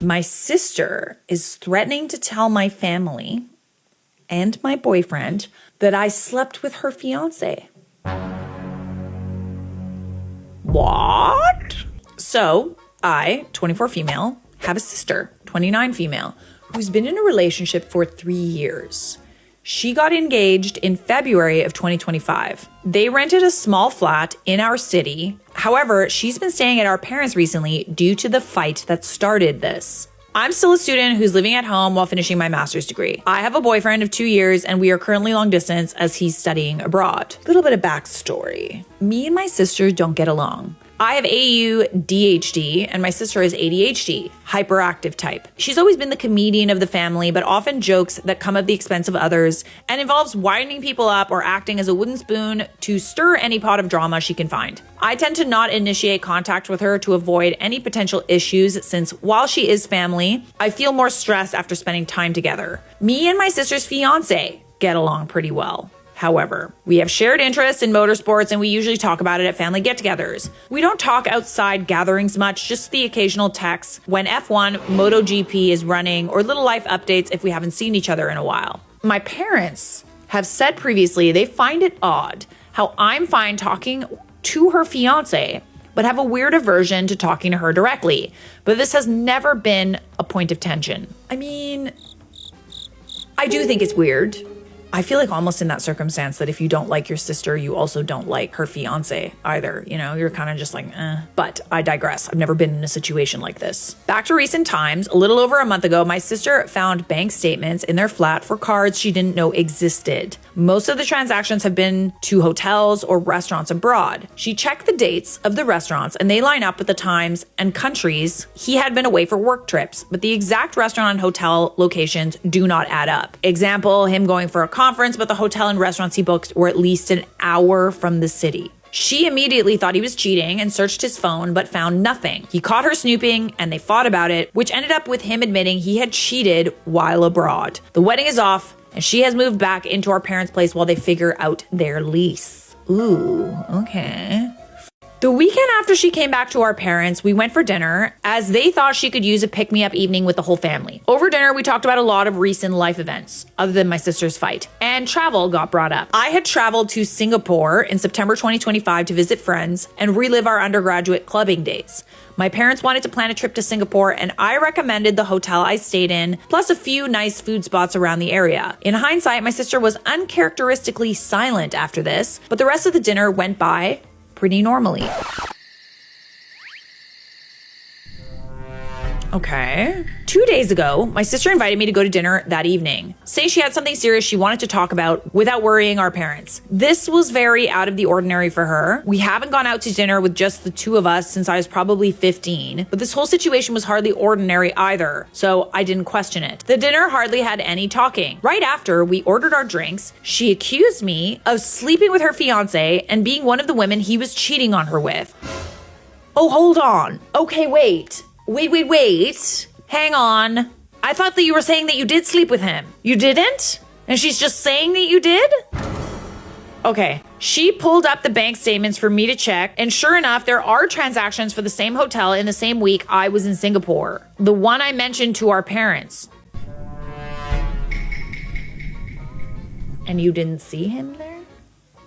My sister is threatening to tell my family and my boyfriend that I slept with her fiance. What? So, I, 24 female, have a sister, 29 female, who's been in a relationship for 3 years. She got engaged in February of 2025. They rented a small flat in our city. However, she's been staying at our parents' recently due to the fight that started this. I'm still a student who's living at home while finishing my master's degree. I have a boyfriend of 2 years and we are currently long distance as he's studying abroad. Little bit of backstory. Me and my sister don't get along. I have ADHD and my sister is ADHD, hyperactive type. She's always been the comedian of the family, but often jokes that come at the expense of others and involves winding people up or acting as a wooden spoon to stir any pot of drama she can find. I tend to not initiate contact with her to avoid any potential issues since while she is family, I feel more stressed after spending time together. Me and my sister's fiance get along pretty well. However, we have shared interests in motorsports and we usually talk about it at family get-togethers. We don't talk outside gatherings much, just the occasional texts when F1, MotoGP is running, or little life updates if we haven't seen each other in a while. My parents have said previously they find it odd how I'm fine talking to her fiance, but have a weird aversion to talking to her directly. But this has never been a point of tension. I mean, I do think it's weird. I feel like almost in that circumstance that if you don't like your sister, you also don't like her fiance either. You know, you're kind of just like, eh. But I digress. I've never been in a situation like this. Back to recent times, a little over a month ago, my sister found bank statements in their flat for cards she didn't know existed. Most of the transactions have been to hotels or restaurants abroad. She checked the dates of the restaurants and they line up with the times and countries he had been away for work trips, but the exact restaurant and hotel locations do not add up. Example, him going for a conference, but the hotel and restaurants he booked were at least an hour from the city. She immediately thought he was cheating and searched his phone, but found nothing. He caught her snooping and they fought about it, which ended up with him admitting he had cheated while abroad. The wedding is off and she has moved back into our parents' place while they figure out their lease. Ooh, okay. The weekend after she came back to our parents, we went for dinner as they thought she could use a pick-me-up evening with the whole family. Over dinner, we talked about a lot of recent life events, other than my sister's fight, and travel got brought up. I had traveled to Singapore in September 2025 to visit friends and relive our undergraduate clubbing days. My parents wanted to plan a trip to Singapore and I recommended the hotel I stayed in, plus a few nice food spots around the area. In hindsight, my sister was uncharacteristically silent after this, but the rest of the dinner went by pretty normally. Okay. 2 days ago, my sister invited me to go to dinner that evening, saying she had something serious she wanted to talk about without worrying our parents. This was very out of the ordinary for her. We haven't gone out to dinner with just the two of us since I was probably 15, but this whole situation was hardly ordinary either, so I didn't question it. The dinner hardly had any talking. Right after we ordered our drinks, she accused me of sleeping with her fiance and being one of the women he was cheating on her with. Oh, hold on. Okay, wait. Hang on. I thought that you were saying that you did sleep with him. You didn't? And she's just saying that you did? Okay. She pulled up the bank statements for me to check, and sure enough, there are transactions for the same hotel in the same week I was in Singapore. The one I mentioned to our parents. And you didn't see him there?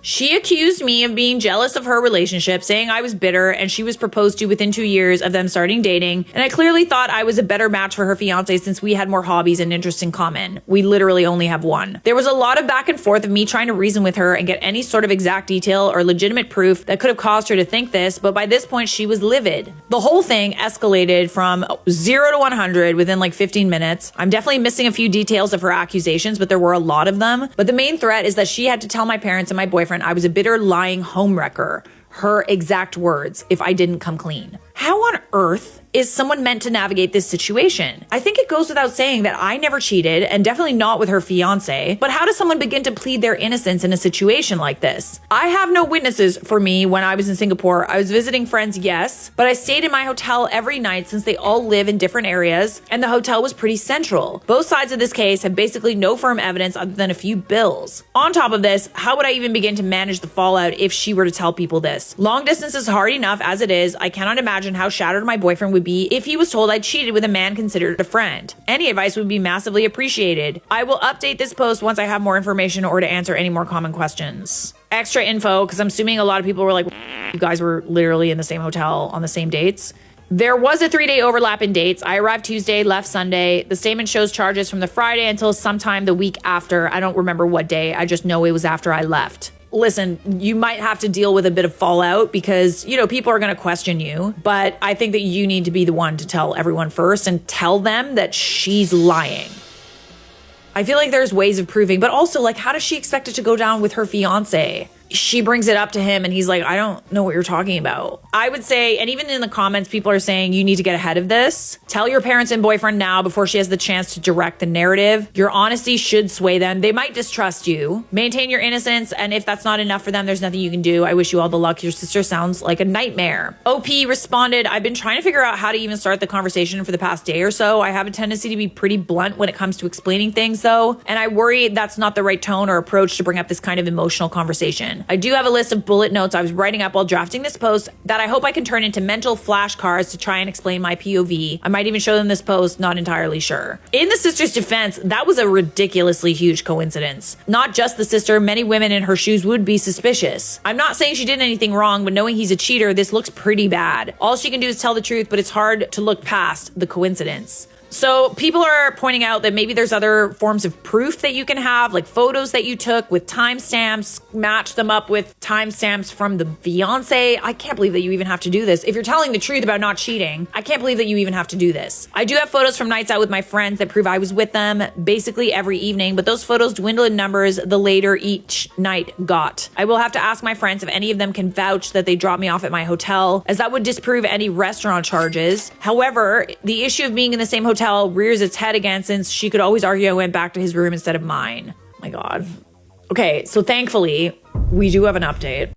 She accused me of being jealous of her relationship, saying I was bitter and she was proposed to within 2 years of them starting dating. And I clearly thought I was a better match for her fiance since we had more hobbies and interests in common. We literally only have one. There was a lot of back and forth of me trying to reason with her and get any sort of exact detail or legitimate proof that could have caused her to think this, but by this point she was livid. The whole thing escalated from 0 to 100 within like 15 minutes. I'm definitely missing a few details of her accusations, but there were a lot of them. But the main threat is that she had to tell my parents and my boyfriend I was a bitter, lying homewrecker. Her exact words, if I didn't come clean. How on earth is someone meant to navigate this situation? I think it goes without saying that I never cheated, and definitely not with her fiance, but how does someone begin to plead their innocence in a situation like this? I have no witnesses for me when I was in Singapore. I was visiting friends, yes, but I stayed in my hotel every night since they all live in different areas, and the hotel was pretty central. Both sides of this case have basically no firm evidence other than a few bills. On top of this, how would I even begin to manage the fallout if she were to tell people this? Long distance is hard enough as it is. I cannot imagine imagine how shattered my boyfriend would be if he was told I cheated with a man considered a friend. Any advice would be massively appreciated. I will update this post once I have more information or to answer any more common questions. Extra info, because I'm assuming a lot of people were like, you guys were literally in the same hotel on the same dates. There was a 3-day overlap in dates. I arrived Tuesday, left Sunday. The statement shows charges from the Friday until sometime the week after. I don't remember what day. I just know it was after I left. Listen, you might have to deal with a bit of fallout because, you know, people are going to question you. But I think that you need to be the one to tell everyone first and tell them that she's lying. I feel like there's ways of proving, but also, like, how does she expect it to go down with her fiance? She brings it up to him and he's like, I don't know what you're talking about. I would say, and even in the comments, people are saying you need to get ahead of this. Tell your parents and boyfriend now before she has the chance to direct the narrative. Your honesty should sway them. They might distrust you. Maintain your innocence, and if that's not enough for them, there's nothing you can do. I wish you all the luck. Your sister sounds like a nightmare. OP responded, I've been trying to figure out how to even start the conversation for the past day or so. I have a tendency to be pretty blunt when it comes to explaining things though, and I worry that's not the right tone or approach to bring up this kind of emotional conversation. I do have a list of bullet notes I was writing up while drafting this post that I hope I can turn into mental flashcards to try and explain my POV. I might even show them this post, not entirely sure. In the sister's defense, that was a ridiculously huge coincidence. Not just the sister, many women in her shoes would be suspicious. I'm not saying she did anything wrong, but knowing he's a cheater, this looks pretty bad. All she can do is tell the truth, but it's hard to look past the coincidence. So people are pointing out that maybe there's other forms of proof that you can have, like photos that you took with timestamps, match them up with timestamps from the fiance. I can't believe that you even have to do this. If you're telling the truth about not cheating, I can't believe that you even have to do this. I do have photos from nights out with my friends that prove I was with them basically every evening, but those photos dwindle in numbers the later each night got. I will have to ask my friends if any of them can vouch that they dropped me off at my hotel, as that would disprove any restaurant charges. However, the issue of being in the same hotel rears its head again, since she could always argue I went back to his room instead of mine. Oh my God. Okay, so thankfully, we do have an update.